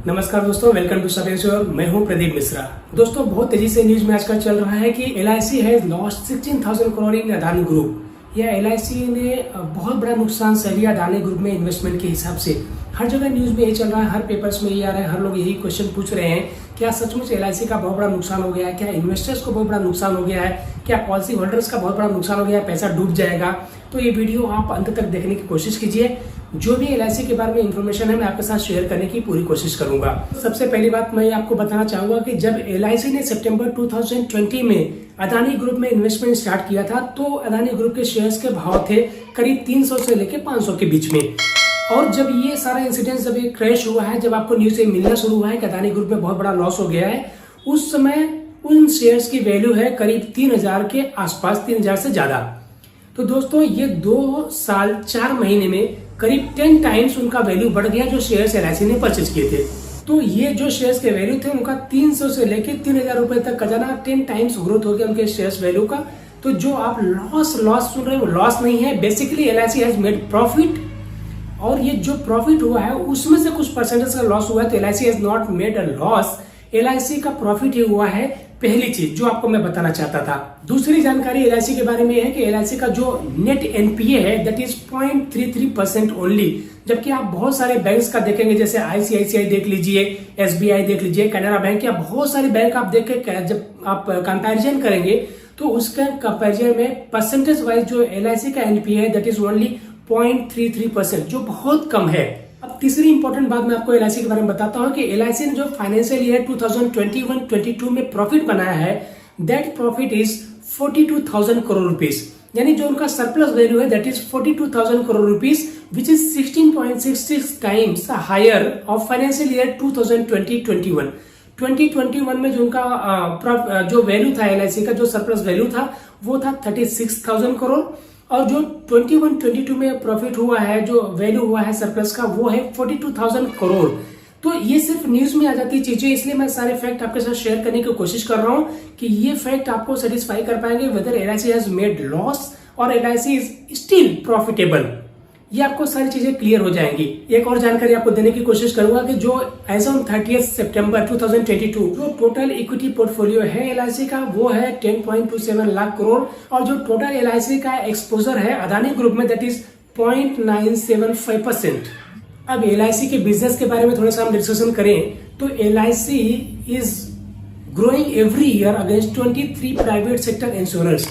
नमस्कार दोस्तों, welcome to सबेश्वर। मैं हूं प्रदीप मिश्रा। दोस्तों, बहुत तेजी से न्यूज में आजकल चल रहा है कि LIC has lost 16,000 crore in Adani group. यह LIC ने बहुत बड़ा नुकसान सह लिया अदानी ग्रुप में इन्वेस्टमेंट के हिसाब से। हर जगह न्यूज में यही चल रहा है, हर पेपर्स में यही आ रहा है, हर लोग यही क्वेश्चन पूछ रहे हैं, क्या सचमुच LIC का बहुत बड़ा नुकसान हो गया है? क्या इन्वेस्टर्स को बहुत बड़ा नुकसान हो गया है? क्या पॉलिसी होल्डर्स का बहुत बड़ा नुकसान हो गया है? पैसा डूब जाएगा? तो ये वीडियो आप अंत तक देखने की कोशिश कीजिए। जो भी LIC के बारे में इंफॉर्मेशन है मैं आपके साथ शेयर करने की पूरी कोशिश करूंगा। सबसे पहली बात मैं आपको बताना चाहूंगा कि जब LIC ने सितंबर 2020 में अदानी ग्रुप में इन्वेस्टमेंट स्टार्ट किया था तो अदानी ग्रुप के शेयर्स के भाव थे करीब 300 से लेकर 500 के बीच में। और जब ये सारा इंसिडेंट जब ये क्रैश हुआ है, जब आपको न्यूज मिलना शुरू हुआ है कि अदानी ग्रुप में बहुत बड़ा लॉस हो गया है, उस समय उन शेयर्स की वैल्यू है करीब 3,000 के आसपास, 3,000 से ज्यादा। तो दोस्तों, ये 2 साल 4 महीने में करीब 10 टाइम्स उनका वैल्यू बढ़ गया जो शेयर्स LIC ने परचेज किए थे। तो ये जो शेयर्स के वैल्यू थे उनका 300 से लेकर 3,000 रुपए तक का जाना, 10 टाइम्स ग्रोथ हो गया उनके शेयर्स वैल्यू का। तो जो आप लॉस सुन रहे हो वो लॉस नहीं है, basically LIC has made profit. और ये जो प्रॉफिट हुआ है उसमें से कुछ परसेंटेज का लॉस हुआ है, तो LIC has not made a loss. LIC का प्रॉफिट ही हुआ है, पहली चीज जो आपको मैं बताना चाहता था। दूसरी जानकारी LIC के बारे में है कि LIC का जो नेट NPA है दैट इज 0.33% ओनली। जबकि आप बहुत सारे बैंक्स का देखेंगे, जैसे ICICI देख लीजिए, SBI देख लीजिए, कैनरा बैंक या बहुत सारे बैंक आप देख के जब आप कंपैरिजन करेंगे तो उसके कंपैरिजन में परसेंटेज वाइज जो LIC का NPA है दैट इज ओनली 0.33%, जो बहुत कम है। अब तीसरी इंपॉर्टेंट बात मैं आपको LIC के बारे में बताता हूं कि LIC ने जो फाइनेंशियल ईयर 2021-22 में प्रॉफिट बनाया है that profit is 42,000 crore rupees. यानी जो उनका सरप्लस वैल्यू है that is 42,000 crore rupees which is 16.66 times higher of financial year 2020-21। 2021 में जो उनका जो वैल्यू था LIC का, जो सरप्लस वैल्यू था वो था 36,000 करोड़। और जो 21-22 में प्रॉफिट हुआ है, जो वैल्यू हुआ है सरप्लस का, वो है 42,000 करोड़। तो ये सिर्फ न्यूज में आ जाती चीजें, इसलिए मैं सारे फैक्ट आपके साथ शेयर करने की कोशिश कर रहा हूं कि ये फैक्ट आपको सेटिस्फाई कर पाएंगे whether LIC has made loss और LIC इज स्टिल प्रॉफिटेबल। ये आपको सारी चीजें क्लियर हो जाएंगी। एक और जानकारी आपको देने की कोशिश करूंगा कि जो एज ऑन 30 सितंबर 2022 जो टोटल इक्विटी पोर्टफोलियो है LIC का वो है 10.27 लाख करोड़। और जो टोटल LIC का एक्सपोजर है अदानी ग्रुप में दैट इज 0.975%। अब LIC के बिजनेस के बारे में थोड़ा सा हम डिस्कशन करें तो LIC is growing every year against 23 private sector insurance.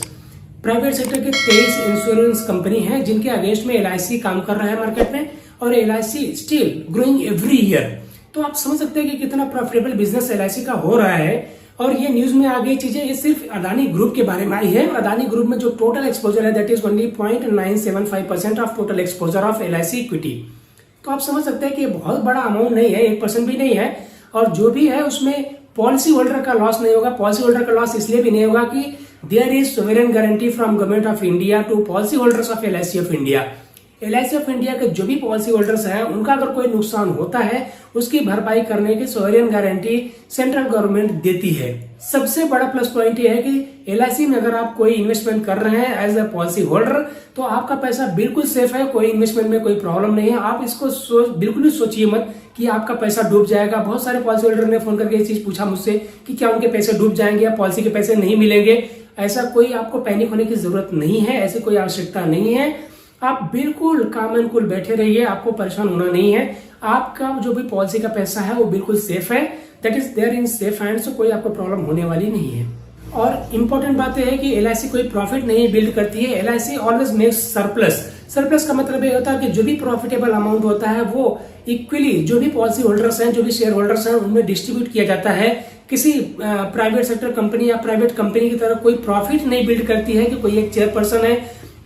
Private sector के 23 इंश्योरेंस कंपनी हैं जिनके अगेंस्ट में LIC काम कर रहा है मार्केट में, और LIC still growing every year. तो आप समझ सकते हैं कि कितना प्रॉफिटेबल बिजनेस LIC का हो रहा है। और ये न्यूज में आ गई चीजें, ये सिर्फ अदानी ग्रुप के बारे में आई है। अदानी ग्रुप में जो टोटल एक्सपोजर है that is only 0.975% of total exposure of LIC equity. तो आप समझ सकते हैं कि ये बहुत बड़ा अमाउंट नहीं है, 1% भी नहीं है। और जो भी है उसमें पॉलिसी होल्डर का लॉस नहीं होगा। पॉलिसी होल्डर का लॉस इसलिए भी नहीं होगा कि there is sovereign guarantee from government of India to policy holders of LIC of India. LIC of India के जो भी पॉलिसी होल्डर्स हैं उनका अगर कोई नुकसान होता है उसकी भरपाई करने की सोवरेन गारंटी सेंट्रल गवर्नमेंट देती है। सबसे बड़ा प्लस पॉइंट ये है कि LIC में अगर आप कोई इन्वेस्टमेंट कर रहे हैं एज ए पॉलिसी होल्डर तो आपका पैसा बिल्कुल सेफ है, कोई इन्वेस्टमेंट में कोई प्रॉब्लम नहीं है। आप इसको बिल्कुल भी सोचिए मत कि आपका पैसा डूब जाएगा। बहुत सारे पॉलिसी होल्डर ने फोन करके ये चीज पूछा मुझसे कि क्या उनके पैसे डूब जाएंगे या पॉलिसी के पैसे नहीं मिलेंगे। ऐसा कोई आपको पैनिक होने की जरूरत नहीं है, ऐसी कोई आवश्यकता नहीं है। आप बिल्कुल काम एंड कूल बैठे रहिए, आपको परेशान होना नहीं है। आपका जो भी पॉलिसी का पैसा है वो बिल्कुल सेफ है, that is there in safe hands, तो कोई आपको प्रॉब्लम होने वाली नहीं है। और इम्पोर्टेंट बात यह है कि LIC कोई प्रॉफिट नहीं बिल्ड करती है, LIC always makes surplus. Surplus का मतलब ये होता है कि जो भी प्रॉफिटेबल अमाउंट होता है वो इक्वली जो भी पॉलिसी होल्डर्स हैं, जो भी शेयर होल्डर्स हैं, उनमें डिस्ट्रीब्यूट किया जाता है। किसी प्राइवेट सेक्टर कंपनी या प्राइवेट कंपनी की तरह कोई प्रॉफिट नहीं बिल्ड करती है कि कोई एक चेयरपर्सन है,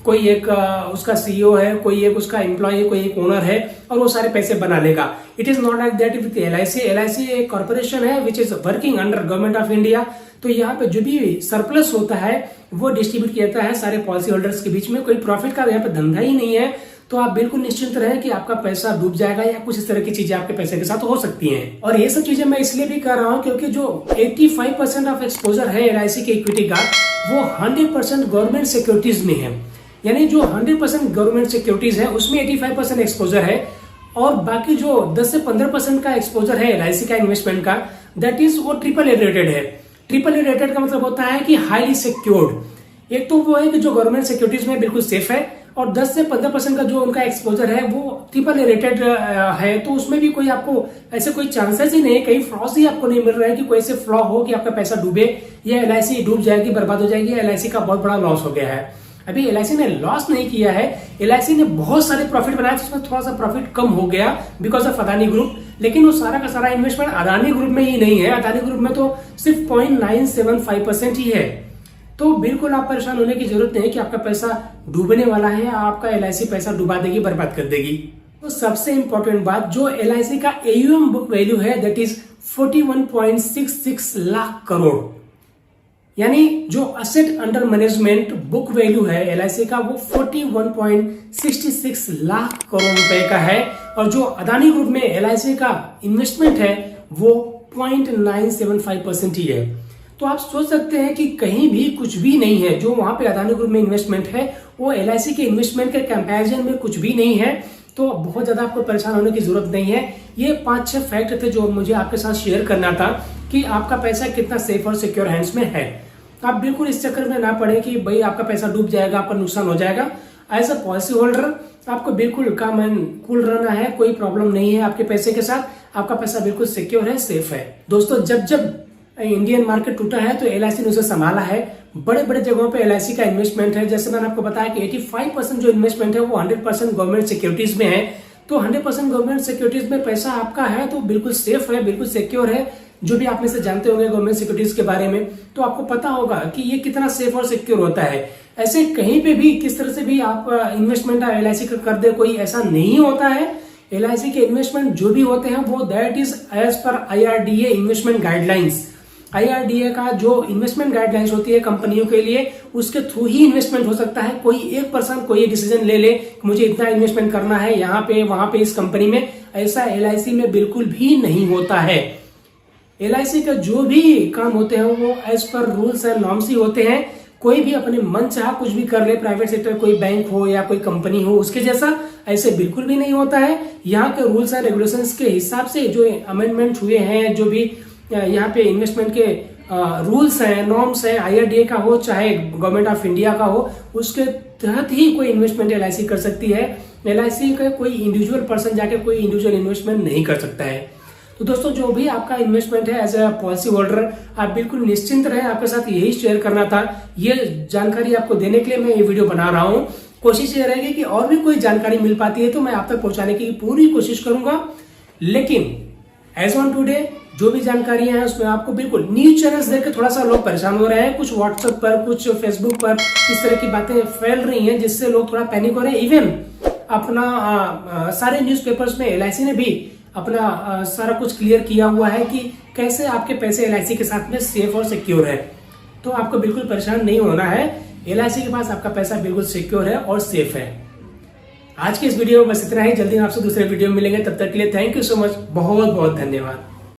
कोई एक उसका CEO है, कोई एक उसका एम्प्लॉय, कोई एक ओनर है और वो सारे पैसे बना लेगा। It is not like that with LIC। LIC एक कॉर्पोरेशन है which is working under government of India. तो यहाँ पे जो भी सरप्लस होता है वो डिस्ट्रीब्यूट किया जाता है सारे पॉलिसी होल्डर्स के बीच में। कोई प्रॉफिट का यहाँ पे धंधा ही नहीं है। तो आप बिल्कुल निश्चिंत रहें कि आपका पैसा डूब जाएगा या कुछ इस तरह की चीजें आपके पैसे के साथ हो सकती हैं। और ये सब चीजें मैं इसलिए भी कर रहा हूँ क्योंकि जो 85% ऑफ एक्सपोजर है LIC के इक्विटी का वो 100% गवर्नमेंट सिक्योरिटीज में है। यानी जो 100% गवर्नमेंट सिक्योरिटीज है उसमें 85% एक्सपोजर है और बाकी जो 10 से 15% का एक्सपोजर है LIC का इन्वेस्टमेंट का, दैट इज वो ट्रिपल ए रेटेड है। ट्रिपल ए रेटेड का मतलब होता है कि हाईली सिक्योर्ड। एक तो वो है कि जो गवर्नमेंट सिक्योरिटीज में बिल्कुल सेफ है, और 10 से 15% का जो उनका एक्सपोजर है वो ट्रिपल ए रेटेड है, तो उसमें भी कोई आपको ऐसे कोई चांसेस ही नहीं है, कहीं फ्लॉस ही आपको नहीं मिल रहा है कि कोई ऐसे फ्लॉ हो कि आपका पैसा डूबे या LIC डूब जाएगी, बर्बाद हो जाएगी, LIC का बहुत बड़ा लॉस हो गया है। अभी LIC ने लॉस नहीं किया है, LIC ने बहुत सारे प्रॉफिट बनाए, जिसमें थोड़ा सा प्रॉफिट कम हो गया बिकॉज ऑफ अदानी ग्रुप, लेकिन वो सारा का सारा इन्वेस्टमेंट अदानी ग्रुप में ही नहीं है। अदानी ग्रुप में तो सिर्फ 0.975% ही है। तो बिल्कुल आप परेशान होने की जरूरत नहीं है कि आपका पैसा डूबने वाला है या आपका LIC पैसा डुबा देगी, बर्बाद कर देगी। तो सबसे इंपॉर्टेंट बात, जो LIC का AUM बुक वैल्यू है दैट इज 41.66 लाख करोड़, यानी जो asset under management book value है LIC का वो 41.66 लाख करोड़ रुपए का है, और जो अदानी ग्रुप में LIC का इन्वेस्टमेंट है वो 0.975% ही है। तो आप सोच सकते हैं कि कहीं भी कुछ भी नहीं है। जो वहां पे अदानी ग्रुप में इन्वेस्टमेंट है वो LIC के इन्वेस्टमेंट के कंपैरिजन में कुछ भी नहीं है। तो बहुत ज्यादा आपको परेशान होने की जरूरत नहीं है। ये 5-6 फैक्ट थे जो मुझे आपके साथ शेयर करना था कि आपका पैसा कितना सेफ और सिक्योर हैंड्स में है। आप बिल्कुल इस चक्कर में ना पड़े कि भाई आपका पैसा डूब जाएगा, आपका नुकसान हो जाएगा। एज अ पॉलिसी होल्डर आपको बिल्कुल काम एंड कूल रहना है, कोई प्रॉब्लम नहीं है आपके पैसे के साथ। आपका पैसा बिल्कुल सिक्योर है, सेफ है। दोस्तों, जब इंडियन मार्केट टूटा है तो LIC ने उसे संभाला है। बड़े बड़े जगहों पे LIC का इन्वेस्टमेंट है। जैसे मैंने आपको बताया कि 85% जो इन्वेस्टमेंट है वो 100% गवर्नमेंट सिक्योरिटीज में है। तो 100% गवर्नमेंट सिक्योरिटीज में पैसा आपका है तो बिल्कुल सेफ है, बिल्कुल सिक्योर है। जो भी आप में से जानते होंगे गवर्नमेंट सिक्योरिटीज के बारे में, तो आपको पता होगा कि ये कितना सेफ और सिक्योर होता है। ऐसे कहीं पे भी किस तरह से भी आप इन्वेस्टमेंट LIC का कर दे, कोई ऐसा नहीं होता है। LIC के इन्वेस्टमेंट जो भी होते हैं वो that is as per IRDA investment guidelines. IRDA का जो इन्वेस्टमेंट गाइडलाइंस होती है कंपनियों के लिए, उसके थ्रू ही इन्वेस्टमेंट हो सकता है। कोई एक पर्सन कोई डिसीजन ले ले कि मुझे इतना इन्वेस्टमेंट करना है यहाँ पे वहां पे इस कंपनी में, ऐसा LIC में बिल्कुल भी नहीं होता है। LIC का जो भी काम होते हैं वो as per rules and norms ही होते हैं। कोई भी अपने मन चाह कुछ भी कर ले, प्राइवेट सेक्टर कोई बैंक हो या कोई कंपनी हो उसके जैसा, ऐसे बिल्कुल भी नहीं होता है। यहाँ के रूल्स एंड रेगुलेशंस के हिसाब से जो अमेंडमेंट हुए हैं, जो भी यहाँ पे इन्वेस्टमेंट के रूल्स हैं, नॉर्म्स हैं, IRDA का हो चाहे गवर्नमेंट ऑफ इंडिया का हो, उसके तहत ही कोई इन्वेस्टमेंट LIC कर सकती है। LIC का कोई इंडिविजुअल पर्सन जाके कोई इंडिविजुअल इन्वेस्टमेंट नहीं कर सकता है। तो दोस्तों, जो भी आपका इन्वेस्टमेंट है एज ए पॉलिसी होल्डर, आप बिल्कुल निश्चिंत रहें। आपके साथ यही शेयर करना था, ये जानकारी आपको देने के लिए मैं ये वीडियो बना रहा हूँ। कोशिश ये रहेगी कि और भी कोई जानकारी मिल पाती है तो मैं आप तक पहुंचाने की पूरी कोशिश करूंगा। लेकिन एज ऑन टुडे जो भी जानकारियां हैं उसमें आपको बिल्कुल न्यूज चैनल्स देख के थोड़ा सा लोग परेशान हो रहे हैं। कुछ व्हाट्सएप पर, कुछ फेसबुक पर इस तरह की बातें फैल रही हैं जिससे लोग थोड़ा पैनिक हो रहे हैं। इवन अपना सारे न्यूज़पेपर्स में LIC ने भी अपना सारा कुछ क्लियर किया हुआ है कि कैसे आपके पैसे LIC के साथ में सेफ और सिक्योर है। तो आपको बिल्कुल परेशान नहीं होना है। LIC के पास आपका पैसा बिल्कुल सिक्योर है और सेफ है। आज के इस वीडियो में बस इतना ही। जल्दी आपसे दूसरे वीडियो में मिलेंगे, तब तक के लिए थैंक यू सो मच, बहुत बहुत धन्यवाद।